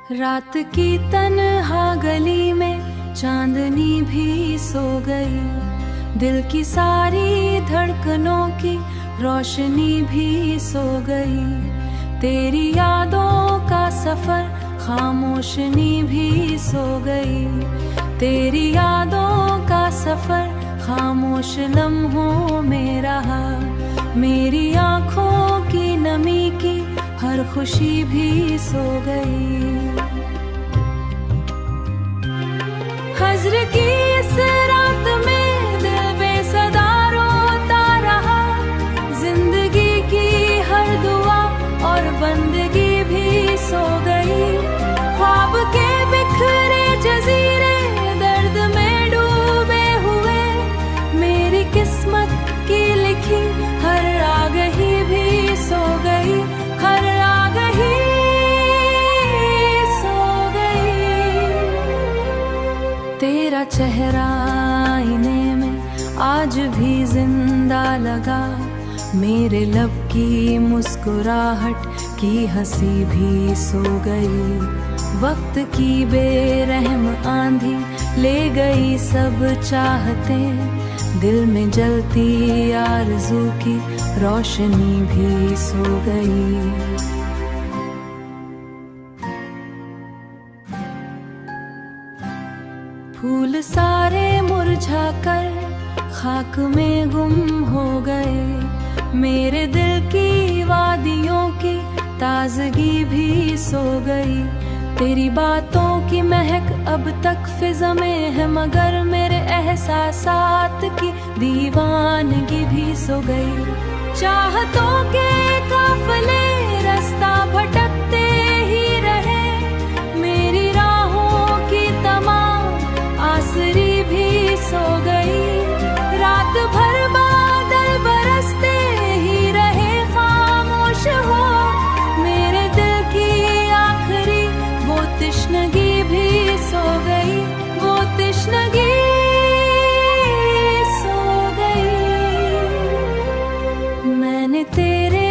रात की तन्हा गली में चांदनी भी सो गई, दिल की सारी धड़कनों की रोशनी भी सो गई। तेरी यादों का सफर खामोशनी भी सो गई, तेरी यादों का सफर खामोश लम्हों में रहा। मेरी आँखों की नमी की हर खुशी भी सो गई। हज़्र की इस रात में दिल बेसदा रोता रहा, जिंदगी की हर दुआ और बंदगी भी सो गई। ख्वाब के बिखरे जजीरे दर्द में डूबे हुए, मेरी किस्मत की लिखी हर आगही भी सो गई, हर आगही सो गई। तेरा चेहरा आईने में आज भी जिंदा लगा, मेरे लब की मुस्कुराहट की हंसी भी सो गई। वक्त की बेरहम आंधी ले गई सब चाहते, दिल में जलती आरज़ू की रोशनी भी सो गई। फूल सारे मुरझा कर खाक में गुम हो गए, मेरे दिल की वादियों की ताजगी भी सो गई। तेरी बातों की महक अब तक फिजा में है, मगर मेरे एहसासात की दीवानगी भी सो गई। चाहतों के काफिले रास्ता भटकते ही रहे, मेरी राहों की तमाम आसरी भी सो गई। रात भर बादल बरसते ही रहे, खामोश हो मेरे दिल की आखिरी वो तश्नगी भी सो गई, वो तश्नगी सो गई। मैंने तेरे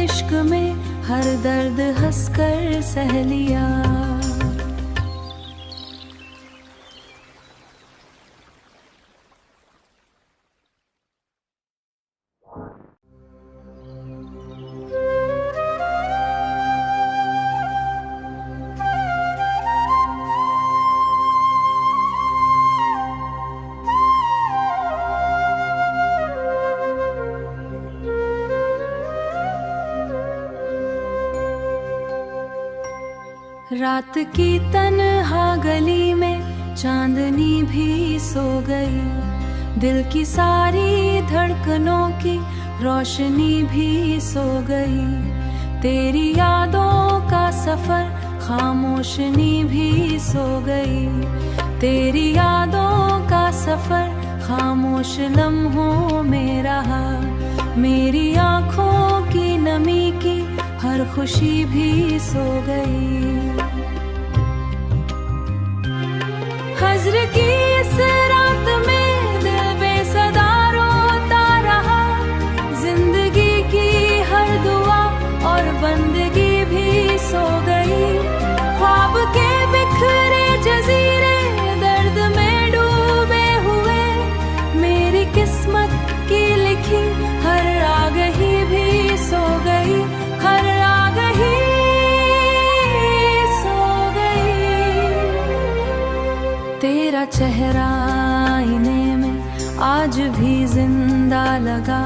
इश्क में हर दर्द हंसकर सह लिया। रात की तन्हा गली में चांदनी भी सो गई, दिल की सारी धड़कनों की रोशनी भी सो गई। तेरी यादों का सफर खामोशनी भी सो गई, तेरी यादों का सफर खामोश लम्हों में रहा। मेरी आँखों की नमी की हर खुशी भी सो गई। हज़्र की इस रात में दिल बेसदा रोता रहा, जिंदगी की हर दुआ और बंदगी भी सो गई। ख्वाब के बिखरे जजीरे दर्द में डूबे हुए, मेरी किस्मत की लिखी हर आगही भी सो गई, हर आगही सो गई। तेरा चेहरा आईने में आज भी जिंदा लगा,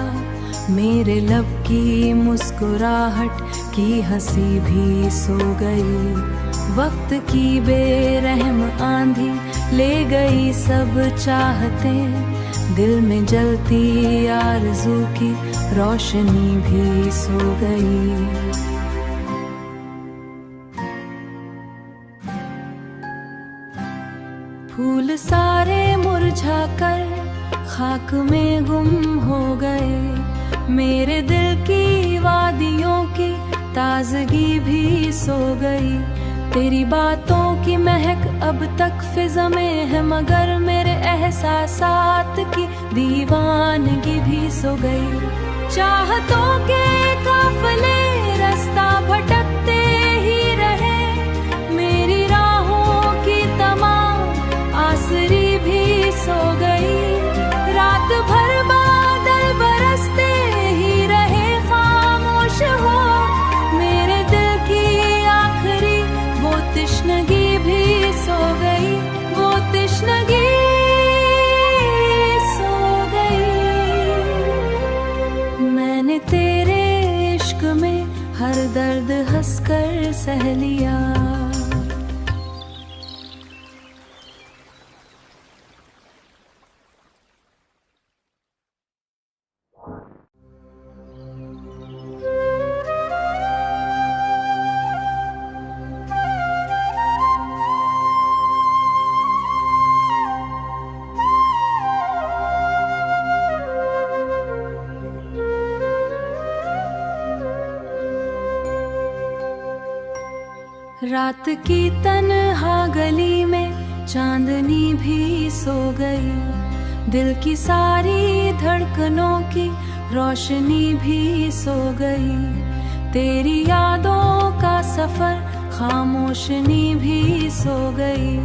मेरे लब की मुस्कुराहट की हंसी भी सो गई। वक्त की बेरहम आंधी ले गई सब चाहते, दिल में जलती आरज़ू की रोशनी भी सो गई। फूल सारे मुरझा कर खाक में गुम हो गए, मेरे दिल की वादियों की ताजगी भी सो गई। तेरी बातों की महक अब तक फिजा में है, मगर मेरे एहसासात की दीवानगी भी सो गई। चाहतों के काफिले रास्ता भटकते ही रहे, मेरी तेरे इश्क में हर दर्द हंसकर सह लिया। रात की तन्हा गली में चांदनी भी सो गई, दिल की सारी धड़कनों की रोशनी भी सो गई। तेरी यादों का सफर खामोशनी भी सो गई,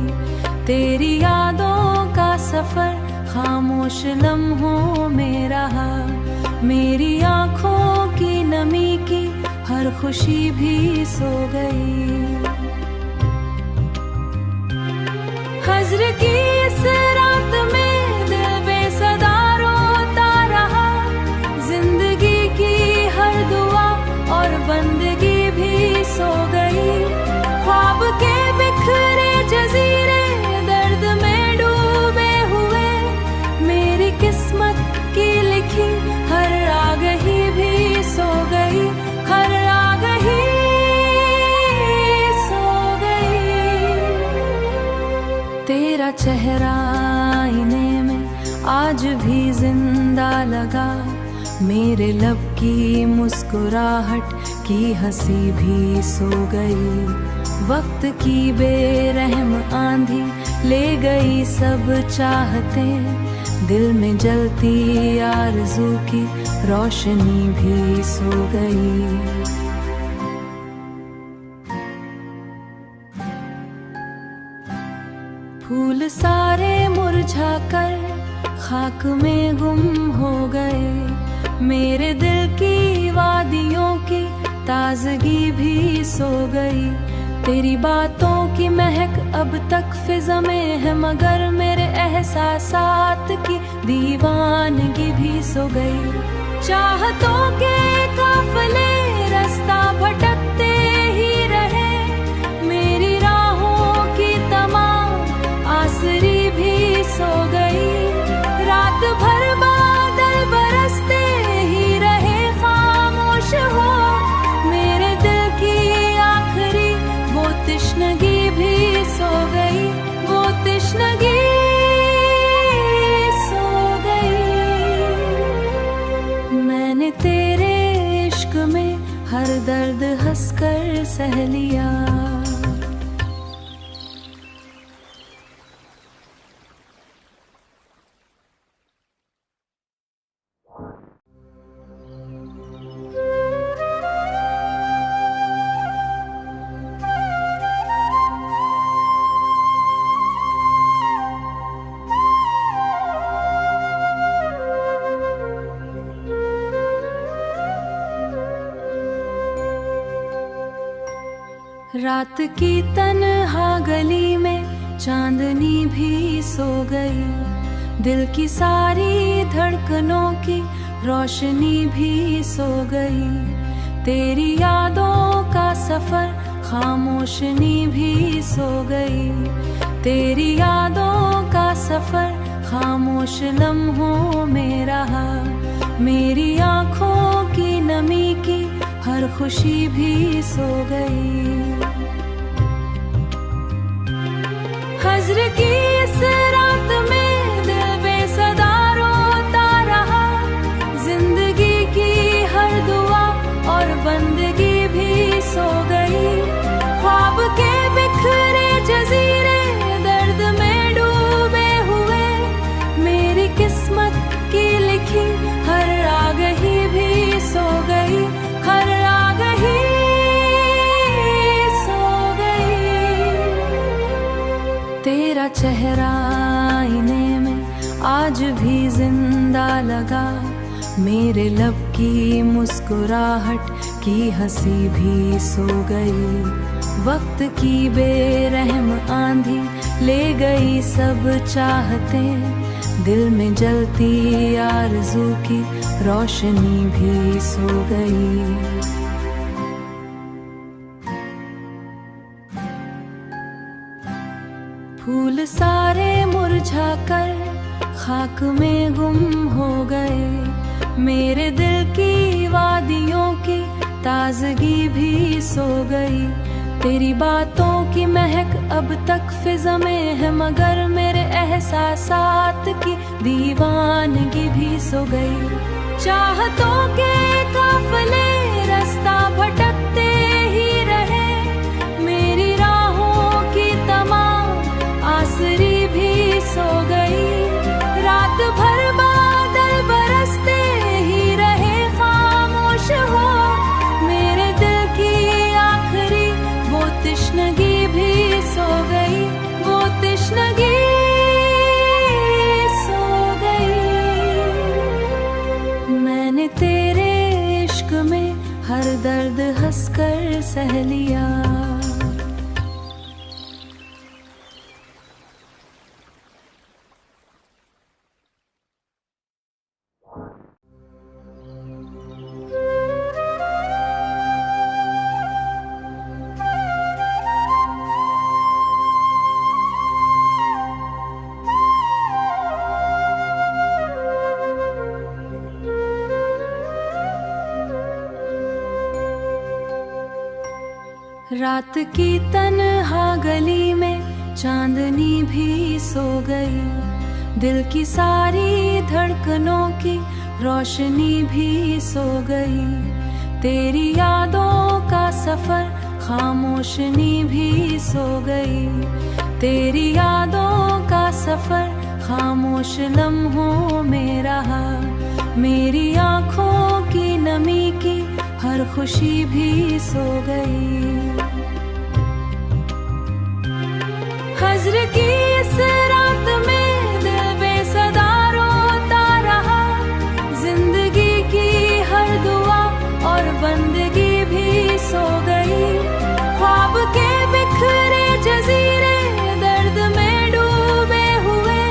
तेरी यादों का सफर खामोश लम्हों में रहा। मेरी आँखों की नमी की हर खुशी भी सो गई। हज़्र की इस रात में दिल बेसदा रोता रहा, जिंदगी की हर दुआ और बंदगी भी सो गई। ख्वाब के बिखरे जजीरे दर्द में डूबे हुए, मेरी किस्मत की लिखी हर आगही भी सो गई, हर आगही सो गई। तेरा चेहरा आईने में आज भी जिंदा लगा, मेरे लब की मुस्कुराहट की हंसी भी सो गई। वक्त की बेरहम आंधी ले गई सब चाहते, दिल में जलती आरज़ू की रोशनी भी सो गई। फूल सारे मुरझा कर खाक में गुम हो गए, मेरे दिल की वादियों की ताजगी भी सो गई। तेरी बातों की महक अब तक फिजा में है, मगर मेरे एहसासात की दीवानगी भी सो गई। चाहतों के काफिले रास्ता भटकते ही रहे, मेरी राहों की तमाम आसरी भी सो गई। रात भर बादल बरसते ही रहे, खामोश हो मेरे दिल की आखिरी वो तश्नगी भी सो गई, वो तश्नगी सो गई। मैंने तेरे इश्क में हर दर्द हंसकर सह लिया। रात की तन्हा गली में चांदनी भी सो गई, दिल की सारी धड़कनों की रोशनी भी सो गई। तेरी यादों का सफर खामोशनी भी सो गई, तेरी यादों का सफर खामोश लम्हों में रहा। मेरी आँखों की नमी की हर खुशी भी सो गई। हज़्र की इस रात में दिल बेसदा रोता रहा, जिंदगी की हर दुआ और बंदगी भी सो गई। ख्वाब के बिखरे जजीरे दर्द में डूबे हुए, मेरी किस्मत की लिखी हर आगही भी सो गई, हर आगही सो गई। तेरा चेहरा आईने में आज भी जिंदा लगा, मेरे लब की मुस्कुराहट की हंसी भी सो गई। वक्त की बेरहम आंधी ले गई सब चाहते, दिल में जलती आरज़ू की रोशनी भी सो गई। फूल सारे मुरझा कर खाक में गुम हो गए, मेरे दिल की वादियों की ताजगी भी सो गई। तेरी बातों की महक अब तक फिजा में है, मगर मेरे एहसासात की दीवानगी भी सो गई। चाहतों के काफिले रास्ता भटकते ही रहे, मेरी राहों की तमाम आसरी भी सो गई। रात भर बादल बरसते ही रहे, खामोश हो मेरे दिल की आखिरी वो तश्नगी भी सो गई, वो तश्नगी सो गई। मैंने तेरे इश्क में हर दर्द हंसकर सह लिया। रात की तन्हा गली में चांदनी भी सो गई, दिल की सारी धड़कनों की रोशनी भी सो गई। तेरी यादों का सफर खामोशनी भी सो गई, तेरी यादों का सफर खामोश लम्हों में रहा। मेरी आँखों की नमी की हर खुशी भी सो गई। हज़्र की इस रात में दिल बेसदा रोता रहा, जिंदगी की हर दुआ और बंदगी भी सो गई। ख्वाब के बिखरे जजीरे दर्द में डूबे हुए,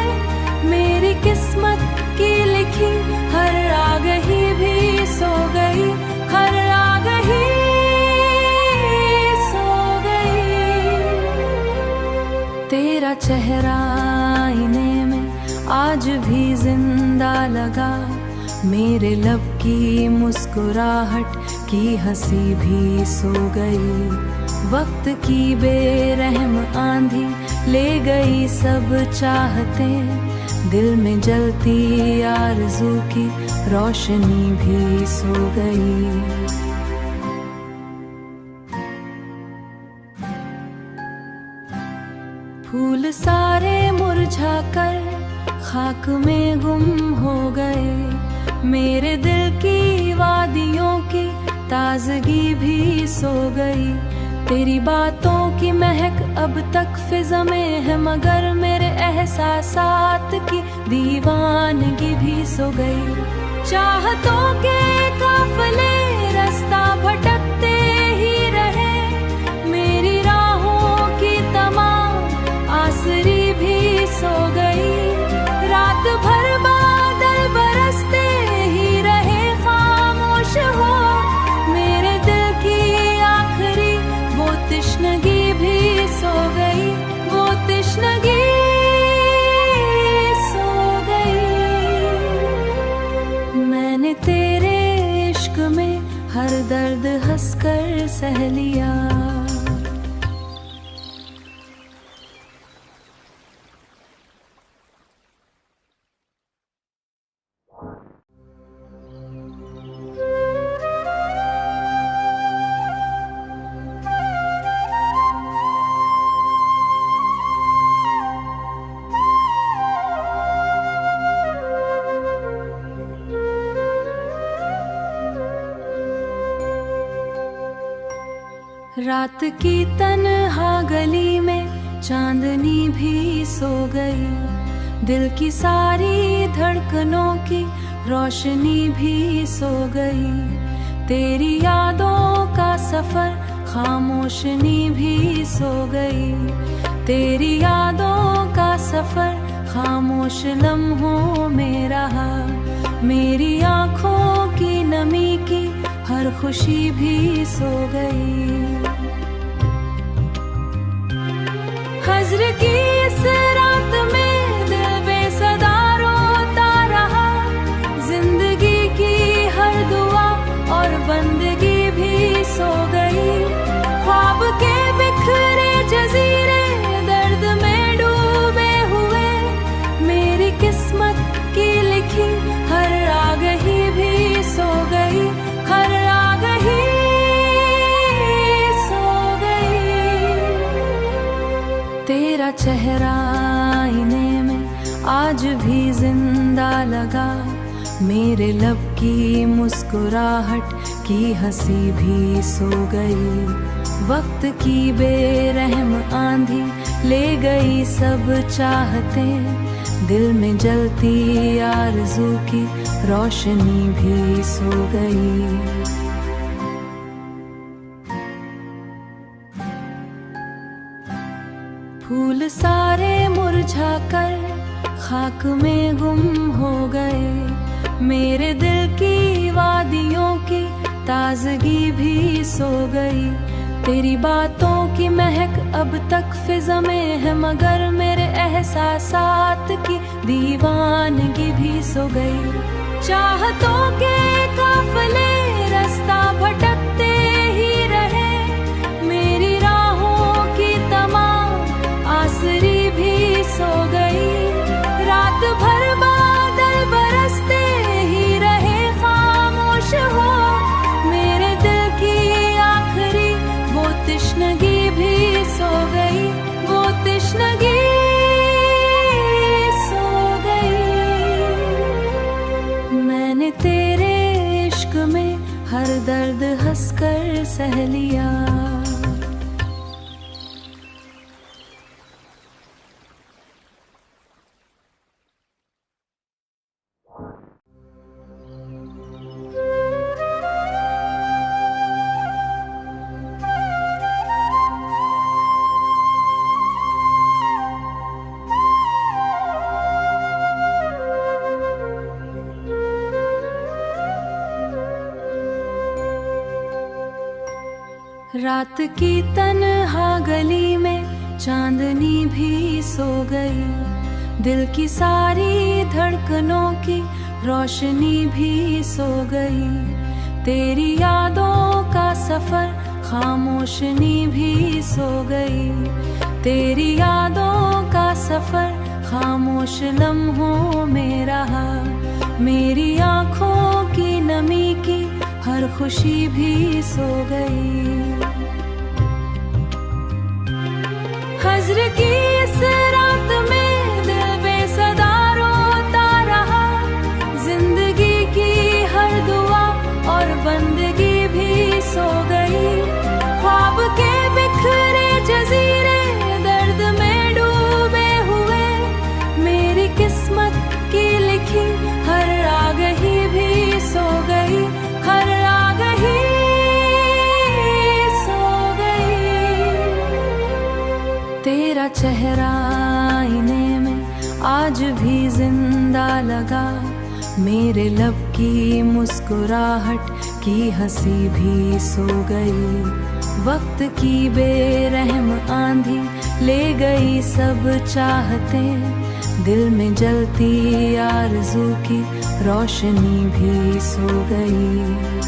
मेरी किस्मत की लिखी हर आगही भी सो गई, हर आगही सो गई। तेरा चेहरा आईने में आज भी जिंदा लगा, मेरे लब की मुस्कुराहट की हंसी भी सो गई। वक्त की बेरहम आंधी ले गई सब चाहते, दिल में जलती आरज़ू की रोशनी भी सो गई। फूल सारे मुरझा कर खाक में गुम हो गए, मेरे दिल की वादियों की ताजगी भी सो गई। तेरी बातों की महक अब तक फिजा में है, मगर मेरे एहसासात की दीवानगी भी सो गई। चाहतों के काफिले रास्ता भटकते ही रहे, मेरी राहों की तमाम आसरी भी सो गई। रात भर बादल बरसते ही रहे, खामोश हो मेरे दिल की आखिरी वो तश्नगी भी सो गई, वो तश्नगी सो गई। मैंने तेरे इश्क में हर दर्द हंसकर सह लिया। रात की तन्हा गली में चांदनी भी सो गई, दिल की सारी धड़कनों की रोशनी भी सो गई। तेरी यादों का सफर खामोशनी भी सो गई, तेरी यादों का सफर खामोश लम्हों में रहा। मेरी आँखों की नमी की हर खुशी भी सो गई। हज़्र की इस रात में दिल बेसदा रोता रहा, जिंदगी की हर दुआ और बंदगी भी सो गई। ख्वाब के बिखरे जजीरे दर्द में डूबे हुए, मेरी किस्मत की लिखी हर आगही भी सो गई, हर आगही सो गई। तेरा चेहरा आईने में आज भी जिंदा लगा, मेरे लब की मुस्कुराहट की हंसी भी सो गई। वक्त की बेरहम आंधी ले गई सब चाहते, दिल में जलती आरज़ू की रोशनी भी सो गई। फूल सारे मुरझा कर खाक में गुम हो गए, मेरे दिल की वादियों की ताजगी भी सो गई। तेरी बातों की महक अब तक फिजा में है, मगर मेरे एहसासात की दीवानगी भी सो गई। चाहतों के काफिले रास्ता भटकते ही रहे, मेरी राहों की तमाम आसरी भी सो गई। रात भर बादल बरसते ही रहे, खामोश हो मेरे दिल की आखिरी वो तश्नगी भी सो गई, वो तश्नगी सो गई। मैंने तेरे इश्क में हर दर्द हंसकर सह लिया। रात की तन्हा गली में चांदनी भी सो गई, दिल की सारी धड़कनों की रोशनी भी सो गई। तेरी यादों का सफर खामोशनी भी सो गई, तेरी यादों का सफर खामोश लम्हों में रहा। मेरी आँखों की नमी की हर खुशी भी सो गई। हज़्र की इस रात में दिल बेसदा रोता रहा, जिंदगी की हर दुआ और बंदगी भी सो गई। ख्वाब के बिखरे जजीरे दर्द में डूबे हुए, मेरी किस्मत की लिखी हर आगही भी सो गई, हर आगही सो गई। तेरा चेहरा आईने में आज भी जिंदा लगा, मेरे लब की मुस्कुराहट की हंसी भी सो गई। वक्त की बेरहम आंधी ले गई सब चाहते, दिल में जलती आरज़ू की रोशनी भी सो गई।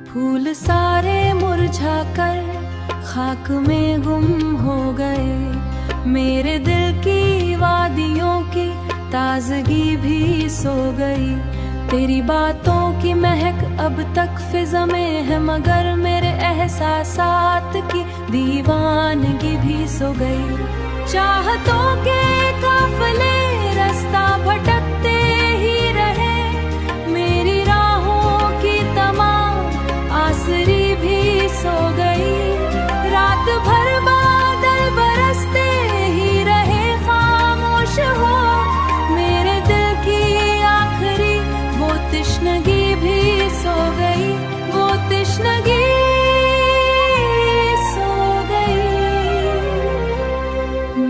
फूल सारे मुरझा कर खाक में गुम हो गए, मेरे दिल की वादियों की ताजगी भी सो गई। तेरी बातों की महक अब तक फिजा में है, मगर मेरे एहसासात की दीवानगी भी सो गई। चाहतों के काफिले रास्ता भटकते ही रहे, मेरी राहों की तमाम आसरी भी सो गई। रात भर बादल बरसते ही रहे, खामोश हो मेरे दिल की आखिरी वो तश्नगी भी सो गई, वो तश्नगी सो गई।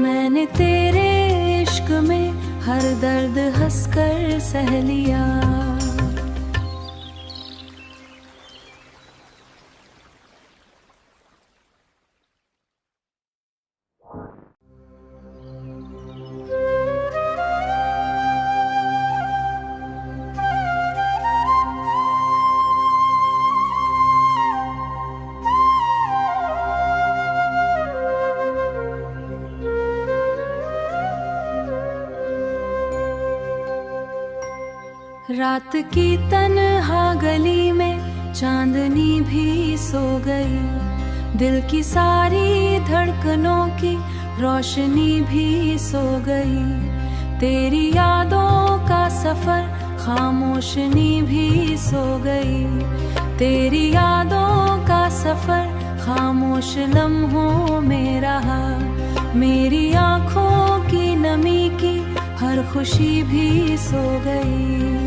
मैंने कर सह लिया। रात की तन्हा गली में चांदनी भी सो गई, दिल की सारी धड़कनों की रोशनी भी सो गई। तेरी यादों का सफर खामोशनी भी सो गई, तेरी यादों का सफर खामोश लम्हों में रहा। मेरी आँखों की नमी की हर खुशी भी सो गई।